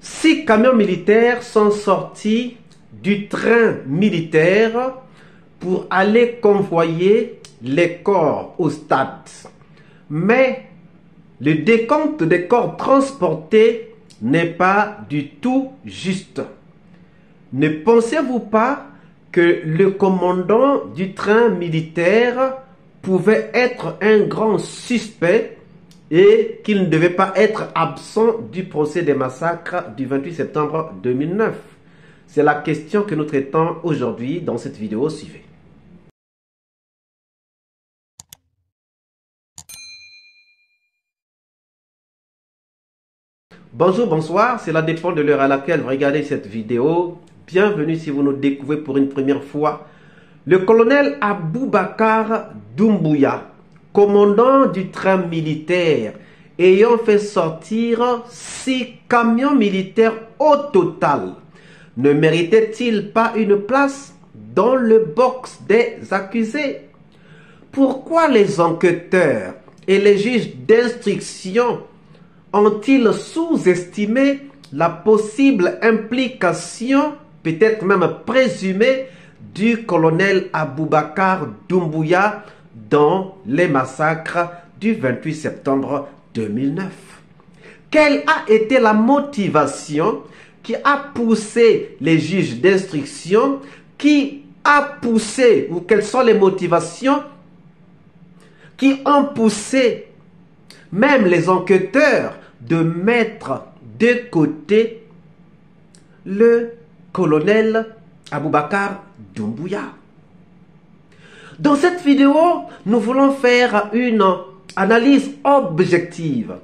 6 camions militaires sont sortis du train militaire pour aller convoyer les corps au stade. Mais le décompte des corps transportés n'est pas du tout juste. Ne pensez-vous pas que le commandant du train militaire pouvait être un grand suspect et qu'il ne devait pas être absent du procès des massacres du 28 septembre 2009? C'est la question que nous traitons aujourd'hui dans cette vidéo. Suivez. Bonjour, bonsoir, cela dépend de l'heure à laquelle vous regardez cette vidéo. Bienvenue si vous nous découvrez pour une première fois. Le colonel Aboubakar Doumbouya, commandant du train militaire, ayant fait sortir 6 camions militaires au total, ne méritait-il pas une place dans le box des accusés? Pourquoi les enquêteurs et les juges d'instruction ont-ils sous-estimé la possible implication, peut-être même présumée, du colonel Aboubakar Doumbouya dans les massacres du 28 septembre 2009? Quelle a été la motivation qui a poussé les juges d'instruction, qui a poussé, ou quelles sont les motivations qui ont poussé même les enquêteurs de mettre de côté le colonel Aboubakar Doumbouya? Dans cette vidéo, nous voulons faire une analyse objective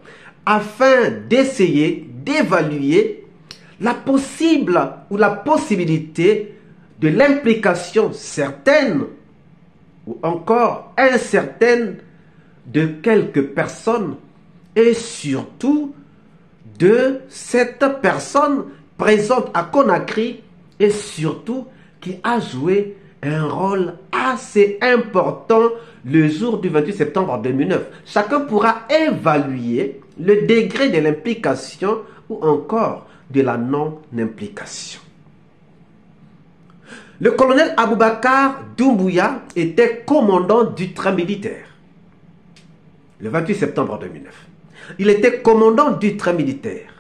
afin d'essayer d'évaluer la possible ou la possibilité de l'implication certaine ou encore incertaine de quelques personnes et surtout de cette personne présente à Conakry et surtout qui a joué un rôle assez important le jour du 28 septembre 2009. Chacun pourra évaluer le degré de l'implication ou encore de la non-implication. Le colonel Aboubakar Doumbouya était commandant du train militaire le 28 septembre 2009. Il était commandant du train militaire.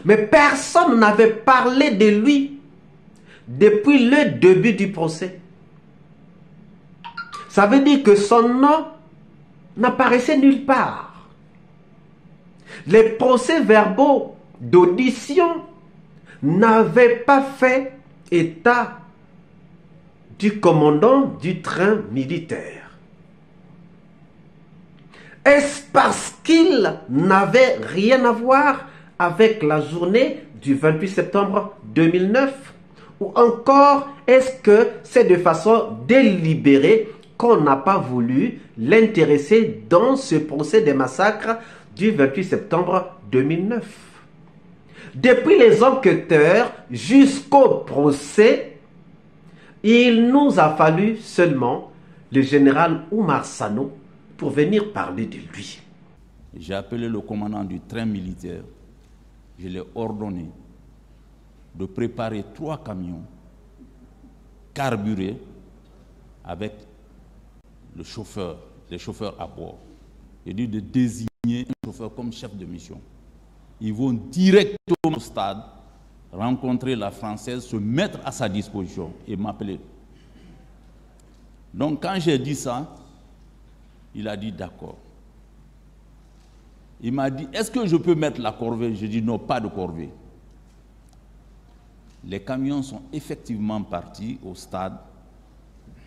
Mais personne n'avait parlé de lui depuis le début du procès. Ça veut dire que son nom n'apparaissait nulle part. Les procès-verbaux d'audition n'avaient pas fait état du commandant du train militaire. Est-ce parce qu'il n'avait rien à voir avec la journée du 28 septembre 2009? Ou encore, est-ce que c'est de façon délibérée qu'on n'a pas voulu l'intéresser dans ce procès des massacres du 28 septembre 2009? Depuis les enquêteurs jusqu'au procès, il nous a fallu seulement le général Oumar Sano pour venir parler de lui. J'ai appelé le commandant du train militaire. Je l'ai ordonné de préparer 3 camions carburés avec les chauffeurs à bord. J'ai dit de désigner un chauffeur comme chef de mission. Ils vont directement au stade, rencontrer la Française, se mettre à sa disposition et m'appeler. Donc quand j'ai dit ça, il a dit d'accord. Il m'a dit, est-ce que je peux mettre la corvée? J'ai dit non, pas de corvée. Les camions sont effectivement partis au stade,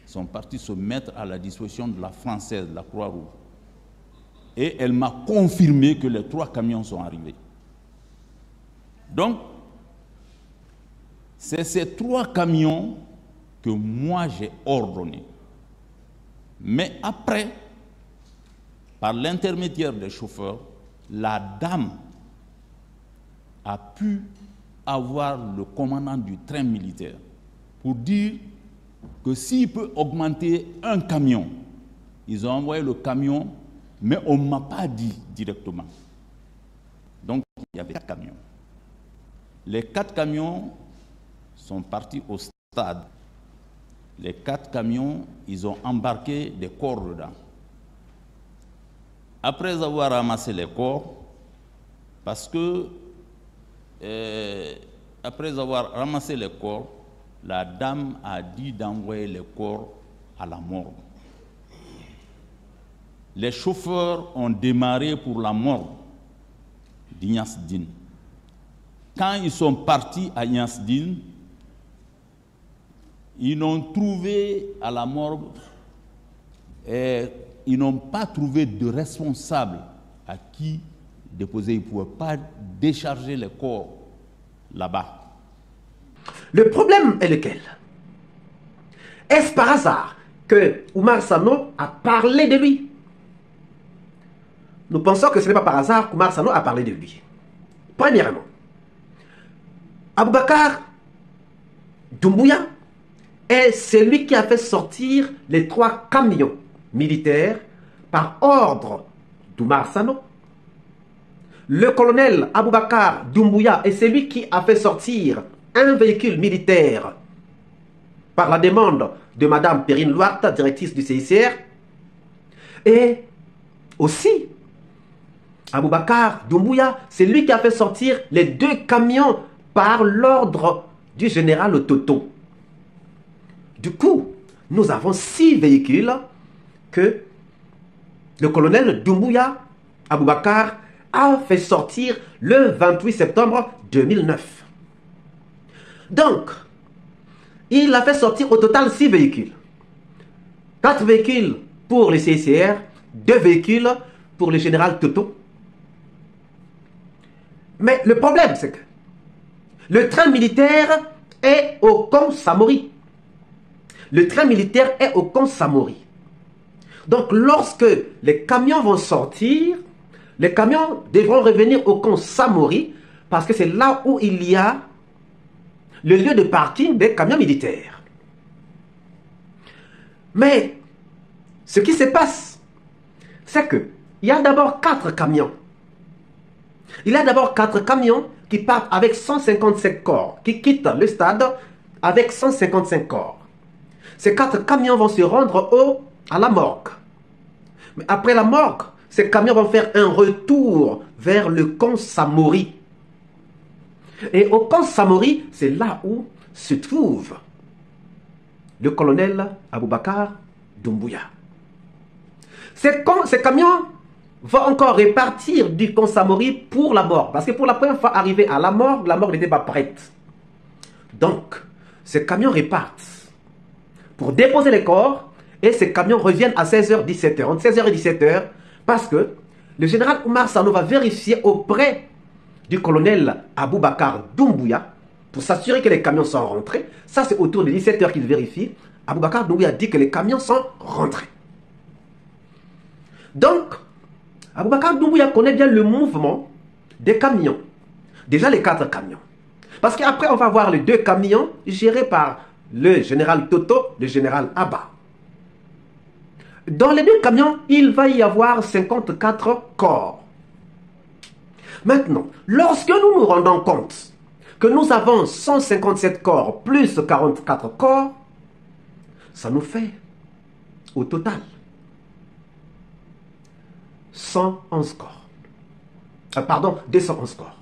sont partis se mettre à la disposition de la Française, la Croix-Rouge. Et elle m'a confirmé que les 3 camions sont arrivés. Donc, c'est ces 3 camions que moi j'ai ordonnés. Mais après, par l'intermédiaire des chauffeurs, la dame a pu avoir le commandant du train militaire pour dire que s'il peut augmenter un camion, ils ont envoyé le camion, mais on ne m'a pas dit directement. Donc, il y avait 4 camions. Les 4 camions sont partis au stade. Les 4 camions, ils ont embarqué des corps dedans. Après avoir ramassé les corps, parce que après avoir ramassé les corps, la dame a dit d'envoyer les corps à la morgue. Les chauffeurs ont démarré pour la morgue d'Ignace Dine. Quand ils sont partis à Ignace Dine, ils n'ont trouvé à la morgue, ils n'ont pas trouvé de responsable à qui déposer. Ils ne pouvaient pas décharger les corps là-bas. Le problème est lequel? Est-ce par hasard que Oumar Sanoh a parlé de lui? Nous pensons que ce n'est pas par hasard qu'Oumar Sanoh a parlé de lui. Premièrement, Aboubacar Doumbouya est celui qui a fait sortir les 3 camions militaires par ordre d'Oumar Sanoh. Le colonel Aboubacar Doumbouya est celui qui a fait sortir un véhicule militaire par la demande de Mme Perrine Louarta, directrice du CICR. Et aussi, Aboubacar Doumbouya, c'est lui qui a fait sortir les 2 camions par l'ordre du général Toto. Du coup, nous avons 6 véhicules que le colonel Doumbouya Aboubacar a fait sortir le 28 septembre 2009. Donc, il a fait sortir au total 6 véhicules. 4 véhicules pour le CICR, 2 véhicules pour le général Toto. Mais le problème, c'est que le train militaire est au camp Samori. Le train militaire est au camp Samori. Donc, lorsque les camions vont sortir, les camions devront revenir au camp Samori parce que c'est là où il y a le lieu de parking des camions militaires. Mais ce qui se passe, c'est qu'il y a d'abord 4 camions. Il y a d'abord 4 camions qui partent avec 155 corps, qui quittent le stade avec 155 corps. Ces 4 camions vont se rendre à la morgue. Mais après la morgue, ces camions vont faire un retour vers le camp Samori. Et au camp Samori, c'est là où se trouve le colonel Aboubacar Doumbouya. Ces camions vont encore repartir du camp Samori pour la morgue. Parce que pour la première fois arrivé à la morgue n'était pas prête. Donc, ces camions repartent pour déposer les corps et ces camions reviennent à 16h-17h. Entre 16h et 17h, parce que le général Oumar Sanoh va vérifier auprès du colonel Aboubacar Doumbouya pour s'assurer que les camions sont rentrés. Ça, c'est autour de 17h qu'il vérifie. Aboubacar Doumbouya dit que les camions sont rentrés. Donc, Aboubacar Doumbouya connaît bien le mouvement des camions. Déjà les 4 camions. Parce qu'après, on va voir les 2 camions gérés par le général Toto, le général Abba. Dans les 2 camions, il va y avoir 54 corps. Maintenant, lorsque nous nous rendons compte que nous avons 157 corps plus 44 corps, ça nous fait au total 111 corps. Pardon, 211 corps.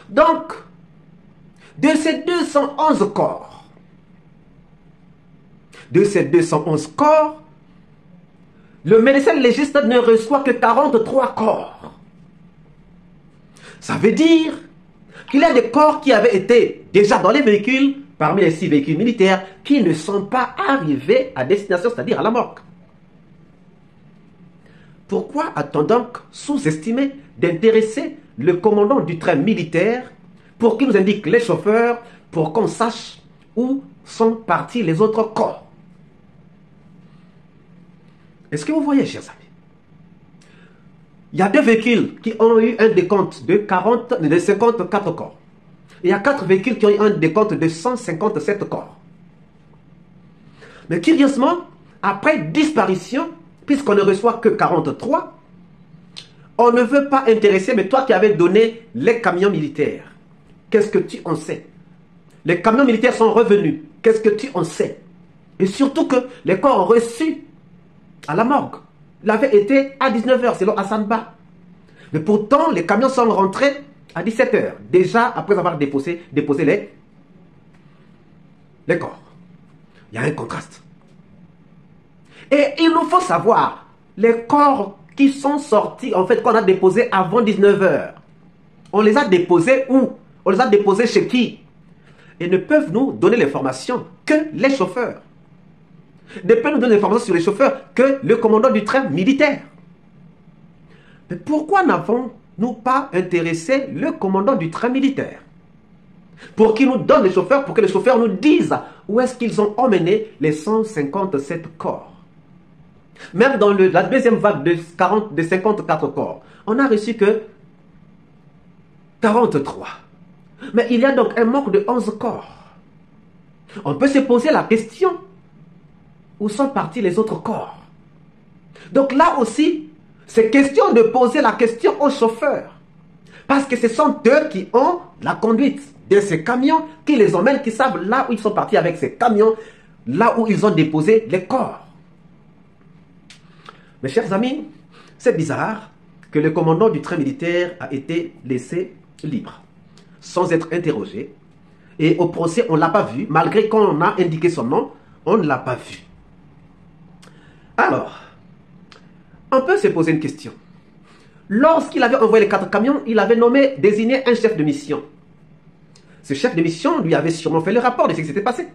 Donc, de ces 211 corps, le médecin légiste ne reçoit que 43 corps. Ça veut dire qu'il y a des corps qui avaient été déjà dans les véhicules, parmi les 6 véhicules militaires, qui ne sont pas arrivés à destination, c'est-à-dire à la morgue. Pourquoi a-t-on donc sous-estimé d'intéresser le commandant du train militaire pour qu'il nous indique les chauffeurs, pour qu'on sache où sont partis les autres corps? Est-ce que vous voyez, chers amis? Il y a 2 véhicules qui ont eu un décompte de 54 corps. Il y a 4 véhicules qui ont eu un décompte de 157 corps. Mais curieusement, après disparition, puisqu'on ne reçoit que 43, on ne veut pas intéresser, mais toi qui avais donné les camions militaires, Qu'est-ce que tu en sais? Les camions militaires sont revenus. Qu'est-ce que tu en sais? Et surtout que les corps reçus à la morgue l'avaient été à 19h selon Hassan Ba. Mais pourtant, les camions sont rentrés à 17h. Déjà après avoir déposé les corps. Il y a un contraste. Et il nous faut savoir, les corps qui sont sortis, en fait, qu'on a déposés avant 19h, on les a déposés où? On les a déposés chez qui? Et ne peuvent nous donner l'information que les chauffeurs. Ne peuvent nous donner l'information sur les chauffeurs que le commandant du train militaire. Mais pourquoi n'avons-nous pas intéressé le commandant du train militaire? Pour qu'il nous donne les chauffeurs, pour que les chauffeurs nous disent où est-ce qu'ils ont emmené les 157 corps. Même dans la deuxième vague de 54 corps, on n'a reçu que 43. Mais il y a donc un manque de 11 corps. On peut se poser la question, où sont partis les autres corps? Donc là aussi, c'est question de poser la question aux chauffeurs. Parce que ce sont eux qui ont la conduite de ces camions, qui les emmènent, qui savent là où ils sont partis avec ces camions, là où ils ont déposé les corps. Mes chers amis, c'est bizarre que le commandant du train militaire a été laissé libre, sans être interrogé. Et au procès, on ne l'a pas vu, malgré qu'on a indiqué son nom, on ne l'a pas vu. Alors, on peut se poser une question. Lorsqu'il avait envoyé les 4 camions, il avait désigné un chef de mission. Ce chef de mission lui avait sûrement fait le rapport de ce qui s'était passé.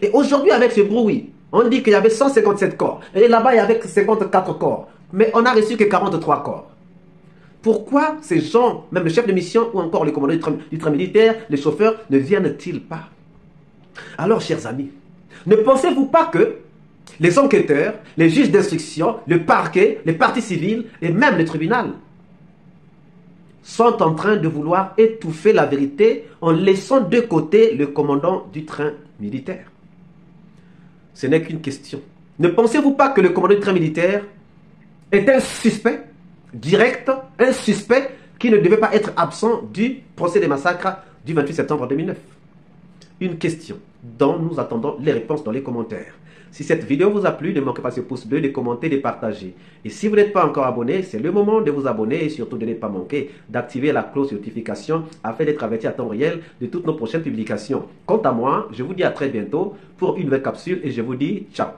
Et aujourd'hui, avec ce bruit, on dit qu'il y avait 157 corps. Et là-bas, il y avait 54 corps. Mais on n'a reçu que 43 corps. Pourquoi ces gens, même le chef de mission ou encore le commandant du train militaire, les chauffeurs, ne viennent-ils pas? Alors, chers amis, ne pensez-vous pas que les enquêteurs, les juges d'instruction, le parquet, les parties civiles et même le tribunal sont en train de vouloir étouffer la vérité en laissant de côté le commandant du train militaire? Ce n'est qu'une question. Ne pensez-vous pas que le commandant du train militaire est un suspect direct, un suspect qui ne devait pas être absent du procès des massacres du 28 septembre 2009? Une question dont nous attendons les réponses dans les commentaires. Si cette vidéo vous a plu, ne manquez pas ce pouce bleu, de commenter, de partager. Et si vous n'êtes pas encore abonné, c'est le moment de vous abonner et surtout de ne pas manquer d'activer la cloche de notification afin d'être averti à temps réel de toutes nos prochaines publications. Quant à moi, je vous dis à très bientôt pour une nouvelle capsule et je vous dis ciao.